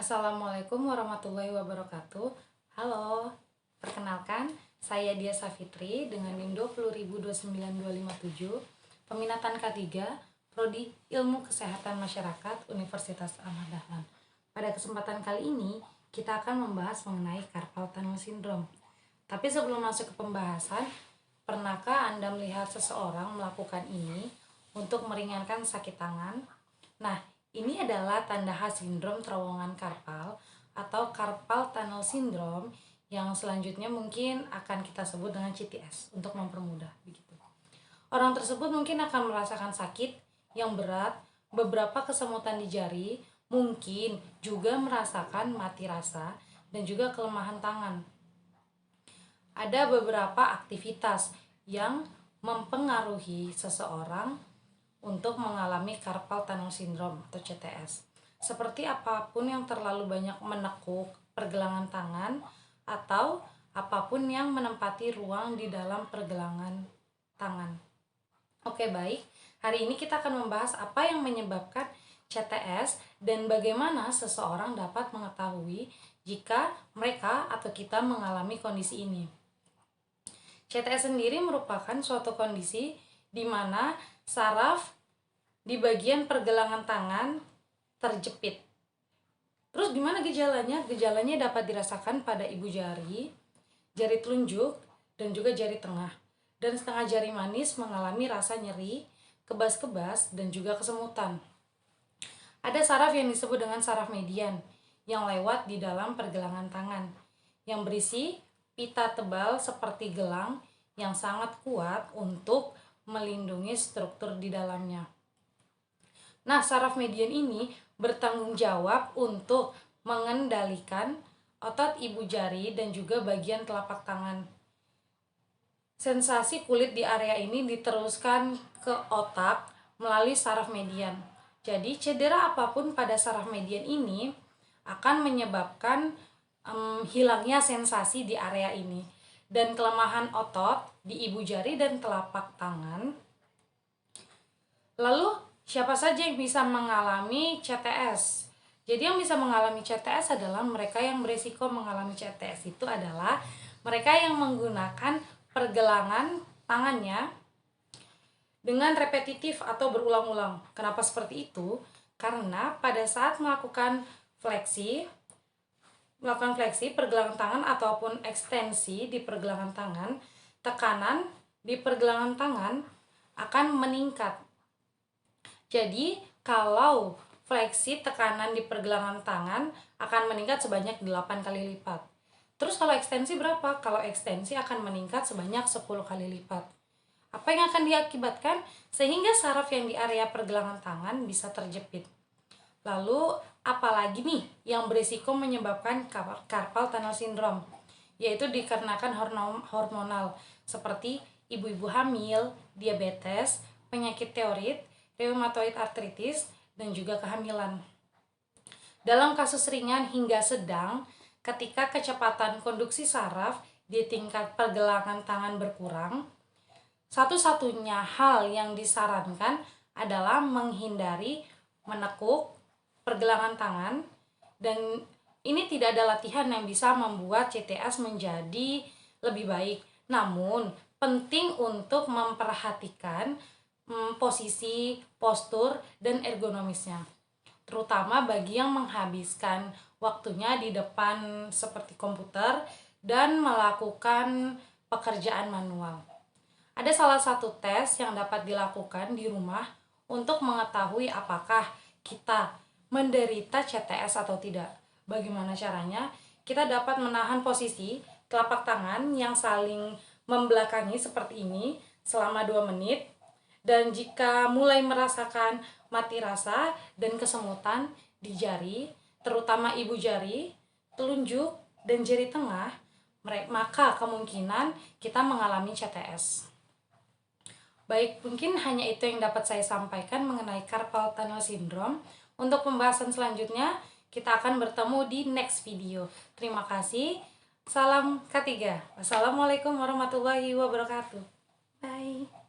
Assalamualaikum warahmatullahi wabarakatuh. Halo, perkenalkan saya Dia Safitri dengan NIM 200.29257, peminatan K3, Prodi Ilmu Kesehatan Masyarakat Universitas Ahmad Dahlan. Pada kesempatan kali ini, kita akan membahas mengenai carpal tunnel syndrome. Tapi sebelum masuk ke pembahasan, pernahkah Anda melihat seseorang melakukan ini untuk meringankan sakit tangan? Nah, ini adalah tanda khas sindrom terowongan karpal atau carpal tunnel syndrome yang selanjutnya mungkin akan kita sebut dengan CTS untuk mempermudah begitu. Orang tersebut mungkin akan merasakan sakit yang berat, beberapa kesemutan di jari, mungkin juga merasakan mati rasa dan juga kelemahan tangan. Ada beberapa aktivitas yang mempengaruhi seseorang untuk mengalami carpal tunnel syndrome atau CTS. Seperti apapun yang terlalu banyak menekuk pergelangan tangan atau apapun yang menempati ruang di dalam pergelangan tangan. Oke, baik. Hari ini kita akan membahas apa yang menyebabkan CTS dan bagaimana seseorang dapat mengetahui jika mereka atau kita mengalami kondisi ini. CTS sendiri merupakan suatu kondisi di mana saraf di bagian pergelangan tangan terjepit. Terus gimana gejalanya? Gejalanya dapat dirasakan pada ibu jari, jari telunjuk, dan juga jari tengah. Dan setengah jari manis mengalami rasa nyeri, kebas-kebas, dan juga kesemutan. Ada saraf yang disebut dengan saraf median yang lewat di dalam pergelangan tangan, yang berisi pita tebal seperti gelang yang sangat kuat untuk melindungi struktur di dalamnya. Nah, saraf median ini bertanggung jawab untuk mengendalikan otot ibu jari dan juga bagian telapak tangan. Sensasi kulit di area ini diteruskan ke otak melalui saraf median. Jadi, cedera apapun pada saraf median ini akan menyebabkan hilangnya sensasi di area ini. Dan kelemahan otot di ibu jari dan telapak tangan. Lalu, siapa saja yang bisa mengalami CTS? Jadi yang bisa mengalami CTS adalah mereka yang berisiko mengalami CTS itu adalah mereka yang menggunakan pergelangan tangannya dengan repetitif atau berulang-ulang. Kenapa seperti itu? Karena pada saat melakukan fleksi pergelangan tangan ataupun ekstensi di pergelangan tangan, tekanan di pergelangan tangan akan meningkat. Jadi, kalau fleksi tekanan di pergelangan tangan akan meningkat sebanyak 8 kali lipat. Terus kalau ekstensi berapa? Kalau ekstensi akan meningkat sebanyak 10 kali lipat. Apa yang akan diakibatkan? Sehingga saraf yang di area pergelangan tangan bisa terjepit. Lalu, apalagi nih yang berisiko menyebabkan carpal tunnel syndrome? Yaitu dikarenakan hormonal, seperti ibu-ibu hamil, diabetes, penyakit tiroid, rheumatoid arthritis, dan juga kehamilan. Dalam kasus ringan hingga sedang, ketika kecepatan konduksi saraf di tingkat pergelangan tangan berkurang, satu-satunya hal yang disarankan adalah menghindari menekuk pergelangan tangan, dan ini tidak ada latihan yang bisa membuat CTS menjadi lebih baik. Namun, penting untuk memperhatikan posisi, postur, dan ergonomisnya, terutama bagi yang menghabiskan waktunya di depan seperti komputer dan melakukan pekerjaan manual. Ada salah satu tes yang dapat dilakukan di rumah untuk mengetahui apakah kita menderita CTS atau tidak. Bagaimana caranya? Kita dapat menahan posisi telapak tangan yang saling membelakangi seperti ini selama 2 menit. Dan jika mulai merasakan mati rasa dan kesemutan di jari, terutama ibu jari, telunjuk, dan jari tengah, maka kemungkinan kita mengalami CTS. Baik, mungkin hanya itu yang dapat saya sampaikan mengenai carpal tunnel syndrome. Untuk pembahasan selanjutnya, kita akan bertemu di next video. Terima kasih. Salam K3. Wassalamualaikum warahmatullahi wabarakatuh. Bye.